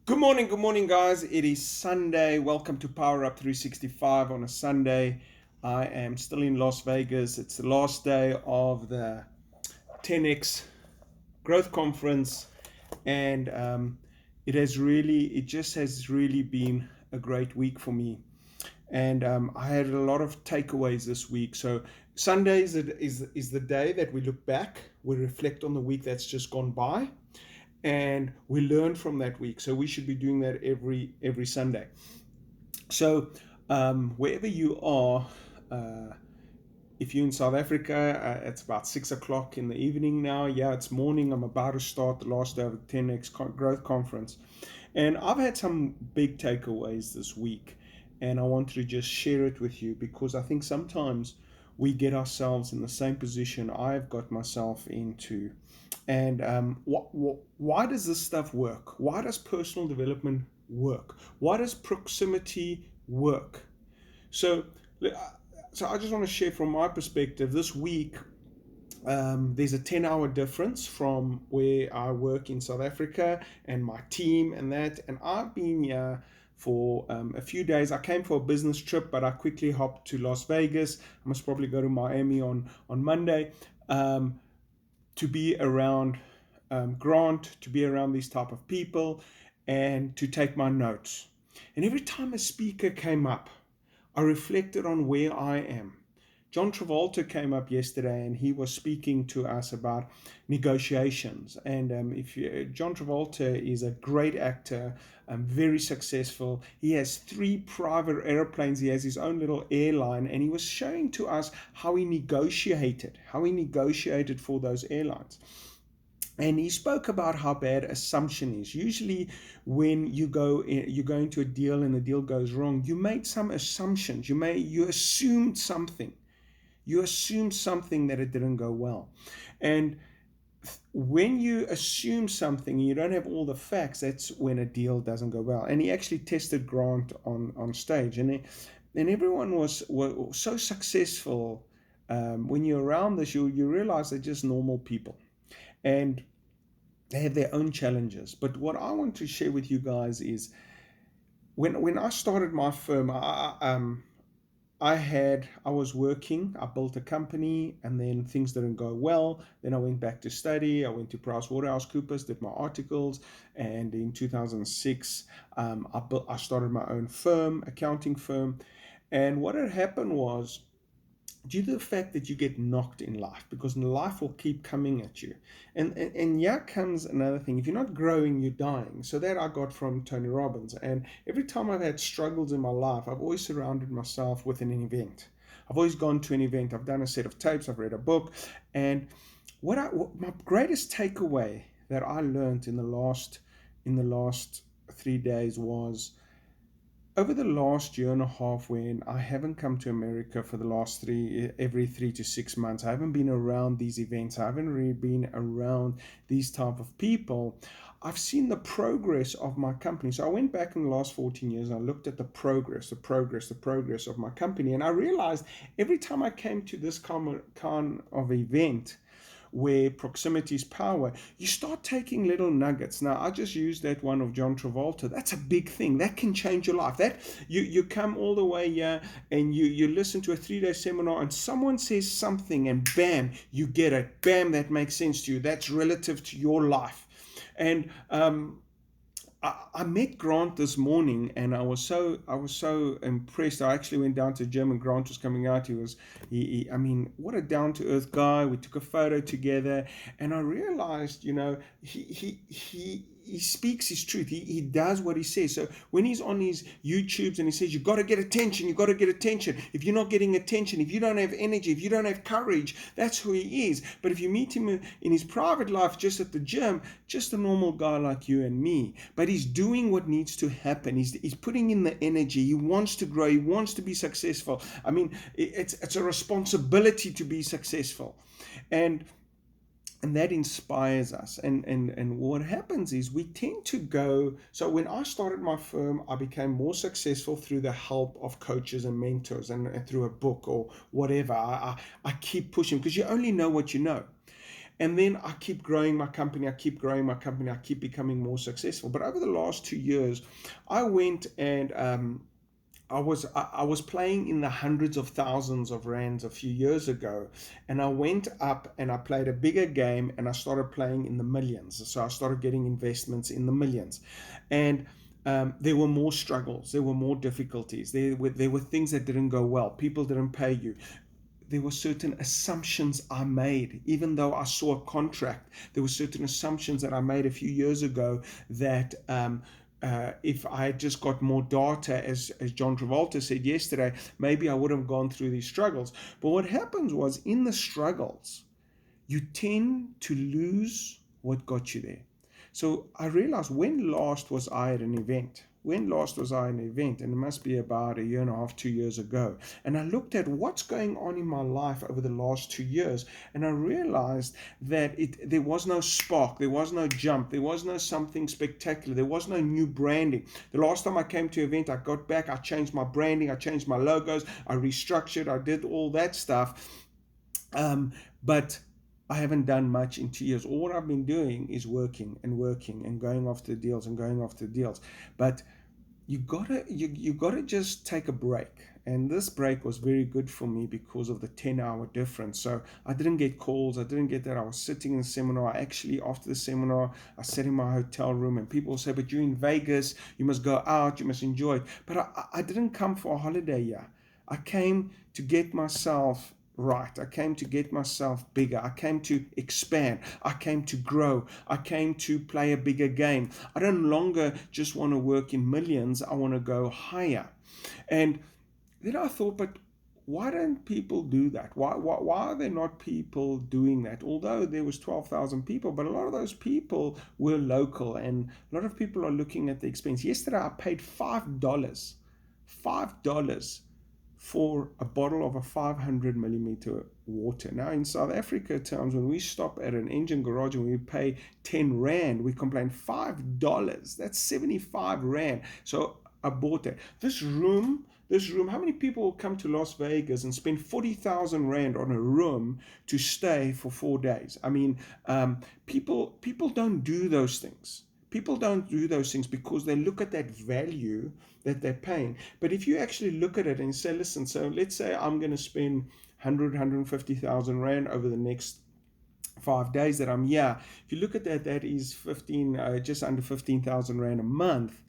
Good morning, guys. It is Sunday. Welcome to Power Up 365 on a Sunday. I am still in Las Vegas. It's the last day of the 10x Growth Conference, and it just has really been a great week for me. And I had a lot of takeaways this week. So Sundays is the day that we look back, we reflect on the week that's just gone by, and we learn from that week. So we should be doing that every Sunday. So wherever you are, uh, if you're in South Africa, it's about 6 o'clock in the evening now. Yeah, it's morning. I'm about to start the last day of the 10x Growth Conference, and I've had some big takeaways this week, and I wanted to just share it with you because I think sometimes we get ourselves in the same position I've got myself into. And why does this stuff work? Why does personal development work? Why does proximity work? So, so I just want to share from my perspective. This week, there's a 10-hour difference from where I work in South Africa and my team and that. And I've been here for a few days. I came for a business trip, but I quickly hopped to Las Vegas. I must probably go to Miami on Monday. To be around Grant, to be around these type of people, and to take my notes. And every time a speaker came up, I reflected on where I am. John Travolta came up yesterday and he was speaking to us about negotiations. And John Travolta is a great actor, very successful. He has 3 private airplanes. He has his own little airline, and he was showing to us how he negotiated for those airlines. And he spoke about how bad assumption is. Usually, when you go into a deal and the deal goes wrong, you made some assumptions. You assumed something. You assume something that it didn't go well. And when you assume something and you don't have all the facts, that's when a deal doesn't go well. And he actually tested Grant on stage, and everyone was so successful. When you're around this, you realize they're just normal people, and they have their own challenges. But what I want to share with you guys is when I started my firm, I was working, I built a company, and then things didn't go well. Then I went back to study. I went to PricewaterhouseCoopers, did my articles, and in 2006, I started my own firm, accounting firm. And what had happened was, due to the fact that you get knocked in life, because life will keep coming at you. And here comes another thing. If you're not growing, you're dying. So that I got from Tony Robbins. And every time I've had struggles in my life, I've always surrounded myself with an event. I've always gone to an event. I've done a set of tapes. I've read a book. And my greatest takeaway that I learned in the last 3 days was, over the last year and a half, when I haven't come to America for the last every 3 to 6 months, I haven't been around these events, I haven't really been around these type of people, I've seen the progress of my company. So I went back in the last 14 years and I looked at the progress of my company, and I realized every time I came to this kind of event, where proximity is power, you start taking little nuggets. Now, I just used that one of John Travolta. That's a big thing. That can change your life. That you come all the way here and you listen to a 3-day seminar and someone says something and bam, you get it. Bam, that makes sense to you. That's relative to your life. And I met Grant this morning, and I was so impressed. I actually went down to the gym, and Grant was coming out. I mean, what a down to earth guy. We took a photo together, and I realized, he speaks his truth. He does what he says. So when he's on his YouTubes and he says, you got to get attention, you got to get attention. If you're not getting attention, if you don't have energy, if you don't have courage, that's who he is. But if you meet him in his private life, just at the gym, just a normal guy like you and me. But he's doing what needs to happen. He's putting in the energy. He wants to grow. He wants to be successful. I mean, it's a responsibility to be successful. And that inspires us. And what happens is we tend to go. So when I started my firm, I became more successful through the help of coaches and mentors, and through a book or whatever. I keep pushing, because you only know what you know. And then I keep growing my company, I keep growing my company, I keep becoming more successful. But over the last 2 years, I went and I was playing in the hundreds of thousands of rands a few years ago, and I went up and I played a bigger game and I started playing in the millions. So I started getting investments in the millions, and there were more struggles, there were more difficulties, there were things that didn't go well. People didn't pay you. There were certain assumptions I made, even though I saw a contract. There were certain assumptions that I made a few years ago that if I had just got more data, as John Travolta said yesterday, maybe I would have gone through these struggles. But what happens was, in the struggles, you tend to lose what got you there. So I realized, when last was I at an event? When last was I at an event? And it must be about a year and a half, 2 years ago. And I looked at what's going on in my life over the last 2 years, and I realized that there was no spark, there was no jump, there was no something spectacular, there was no new branding. The last time I came to an event, I got back, I changed my branding, I changed my logos, I restructured, I did all that stuff. But I haven't done much in 2 years. All I've been doing is working and working and going after the deals and going after the deals. But you gotta just take a break. And this break was very good for me because of the 10-hour difference. So I didn't get calls, I didn't get that. I was sitting in the seminar. Actually, after the seminar, I sat in my hotel room, and people say, but you're in Vegas, you must go out, you must enjoy it. But I didn't come for a holiday here. I came to get myself right. I came to get myself bigger. I came to expand. I came to grow. I came to play a bigger game. I don't longer just want to work in millions. I want to go higher. And then I thought, but why don't people do that? Why are there not people doing that? Although there was 12,000 people, but a lot of those people were local, and a lot of people are looking at the expense. Yesterday, I paid $5 for a bottle of a 500 milliliter water. Now, in South Africa terms, when we stop at an engine garage and we pay 10 Rand, we complain $5. That's 75 Rand. So I bought that. This room, how many people will come to Las Vegas and spend 40,000 Rand on a room to stay for 4 days? I mean, people don't do those things. People don't do those things because they look at that value that they're paying. But if you actually look at it and say, listen, so let's say I'm going to spend 150,000 Rand over the next 5 days that I'm here. If you look at that, that is just under 15,000 Rand a month.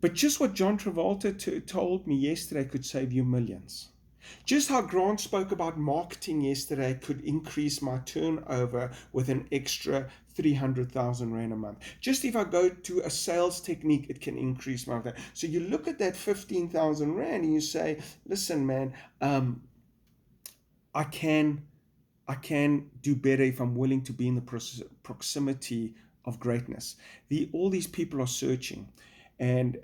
But just what John Travolta told me yesterday could save you millions. Just how Grant spoke about marketing yesterday could increase my turnover with an extra 300,000 Rand a month. Just if I go to a sales technique, it can increase my. So you look at that 15,000 Rand and you say, listen, man, I can do better if I'm willing to be in the proximity of greatness. All these people are searching. And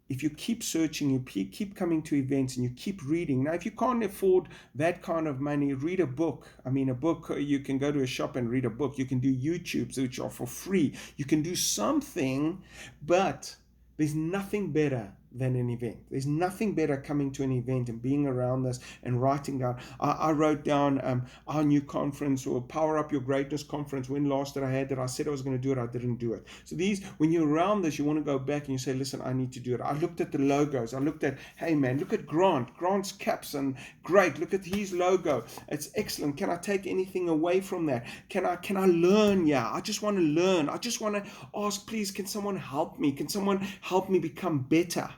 if you keep searching, you keep coming to events, and you keep reading. Now, if you can't afford that kind of money, read a book. I mean, a book, you can go to a shop and read a book. You can do YouTubes, which are for free. You can do something, but there's nothing better than an event. There's nothing better coming to an event and being around this and writing down. I wrote down our new conference, or Power Up Your Greatness conference. When last did I had that? I said I was going to do it. I didn't do it. So when you're around this, you want to go back and you say, listen, I need to do it. I looked at the logos. I looked at, hey man, look at Grant's caps, and great. Look at his logo. It's excellent. Can I take anything away from that? Can I learn? Yeah, I just want to learn. I just want to ask, please, can someone help me? Can someone help me become better?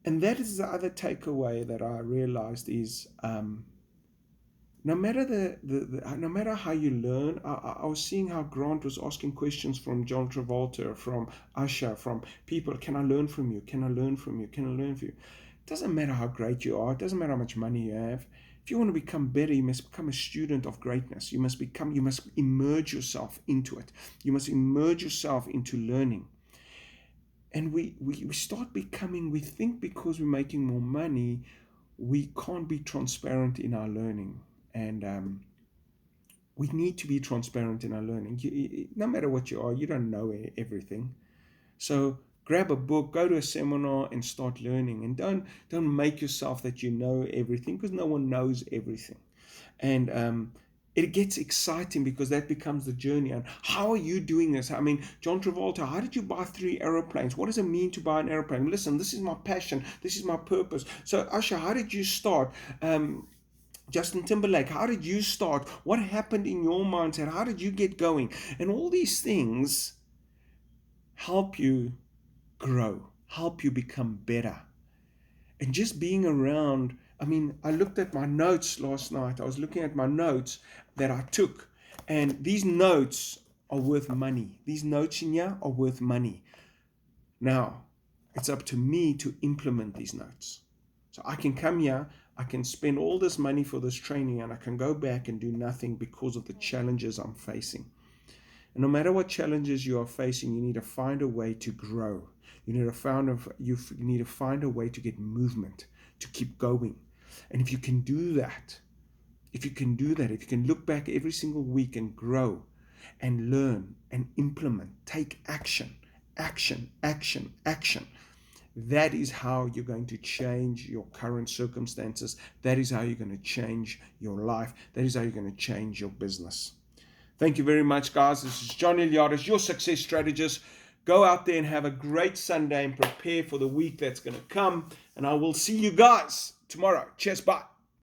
And that is the other takeaway that I realized is no matter how you learn. I was seeing how Grant was asking questions from John Travolta, from Usher, from people. Can I learn from you? Can I learn from you? Can I learn from you? It doesn't matter how great you are. It doesn't matter how much money you have. If you want to become better, you must become a student of greatness. You must immerse yourself into it. You must immerse yourself into learning. And we start becoming, we think because we're making more money, we can't be transparent in our learning. And we need to be transparent in our learning. No matter what you are, you don't know everything. So grab a book, go to a seminar, and start learning. And don't make yourself that you know everything, because no one knows everything. And it gets exciting because that becomes the journey. And how are you doing this? I mean, John Travolta, how did you buy 3 aeroplanes? What does it mean to buy an aeroplane? Listen, this is my passion. This is my purpose. So, Usher, how did you start? Justin Timberlake, how did you start? What happened in your mindset? How did you get going? And all these things help you grow, help you become better. And just being around, I mean, I looked at my notes last night. I was looking at my notes that I took, and these notes are worth money. These notes in here are worth money. Now, it's up to me to implement these notes. So I can come here, I can spend all this money for this training, and I can go back and do nothing because of the challenges I'm facing. And no matter what challenges you are facing, you need to find a way to grow. You need to find a way to get movement, to keep going. And if you can do that, if you can look back every single week and grow and learn and implement, take action, that is how you're going to change your current circumstances. That is how you're going to change your life. That is how you're going to change your business. Thank you very much, guys. This is John Eliades, your success strategist. Go out there and have a great Sunday and prepare for the week that's going to come. And I will see you guys tomorrow. Cheers, bye.